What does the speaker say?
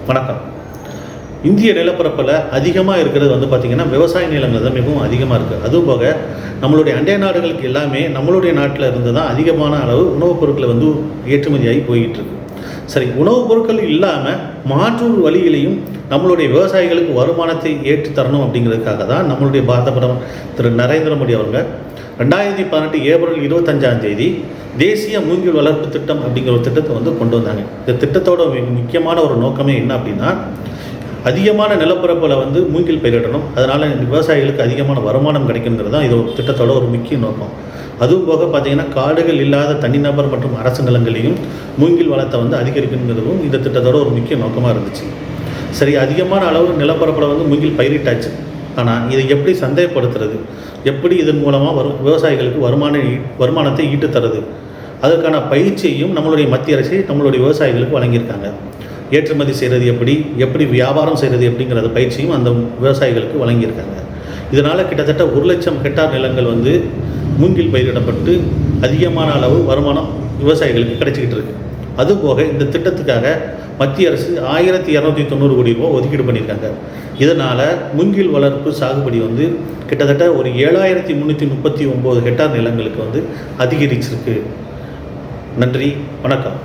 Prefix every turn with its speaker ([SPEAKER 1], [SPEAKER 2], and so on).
[SPEAKER 1] வணக்கம். இந்திய நிலப்பரப்பில் அதிகமாக இருக்கிறது வந்து பார்த்திங்கன்னா விவசாய நிலங்கள் தான் மிகவும் அதிகமாக இருக்குது. அதுவும் போக நம்மளுடைய அண்டை நாடுகளுக்கு எல்லாமே நம்மளுடைய நாட்டில் இருந்து தான் அதிகமான அளவு உணவுப் பொருட்களை வந்து ஏற்றுமதியாகி போய்கிட்டு இருக்கு. சரி, உணவுப் பொருட்கள் இல்லாமல் மாற்று வழியிலையும் நம்மளுடைய விவசாயிகளுக்கு வருமானத்தை ஏற்றி தரணும் அப்படிங்கிறதுக்காக தான் நம்மளுடைய பாரத பிரதமர் திரு நரேந்திர மோடி அவங்க 2018 ஏப்ரல் 25 தேசிய மூங்கில் வளர்ப்பு திட்டம் அப்படிங்கிற ஒரு திட்டத்தை வந்து கொண்டு வந்தாங்க. இந்த திட்டத்தோட முக்கியமான ஒரு நோக்கமே என்ன அப்படின்னா, அதிகமான நிலப்பரப்பில் வந்து மூங்கில் பயிரிடணும், அதனால் விவசாயிகளுக்கு அதிகமான வருமானம் கிடைக்குங்கிறது தான் இது ஒரு திட்டத்தோட ஒரு முக்கிய நோக்கம். அதுவும் போக பார்த்திங்கன்னா காடுகள் இல்லாத தனிநபர் மற்றும் அரசு நிலங்களையும் மூங்கில் வளத்தை வந்து அதிகரிக்கணுங்கிறதும் இந்த திட்டத்தோட ஒரு முக்கிய நோக்கமாக இருந்துச்சு. சரி, அதிகமான அளவு நிலப்பரப்பில் வந்து மூங்கில் பயிரிட்டாச்சு. ஆனால் இதை எப்படி சந்தைப்படுத்துறது, எப்படி இதன் மூலமாக விவசாயிகளுக்கு வருமானத்தை ஈட்டு தருது, அதற்கான பயிற்சியையும் நம்மளுடைய மத்திய அரசு நம்மளுடைய விவசாயிகளுக்கு வழங்கியிருக்காங்க. ஏற்றுமதி செய்கிறது எப்படி வியாபாரம் செய்கிறது எப்படிங்கிறத பயிற்சியும் அந்த விவசாயிகளுக்கு வழங்கியிருக்காங்க. இதனால் கிட்டத்தட்ட 1,00,000 ஹெக்டார் நிலங்கள் வந்து மூங்கில் பயிரிடப்பட்டு அதிகமான அளவு வருமானம் விவசாயிகளுக்கு கிடைச்சிக்கிட்டு இருக்கு. அதுபோக இந்த திட்டத்துக்காக மத்திய அரசு 1,290 கோடி ரூபா ஒதுக்கீடு பண்ணியிருக்காங்க. இதனால் மூங்கில் வளர்ப்பு சாகுபடி வந்து கிட்டத்தட்ட ஒரு 7,339 ஹெக்டார் நிலங்களுக்கு வந்து அதிகரிச்சிருக்கு. நன்றி, வணக்கம்.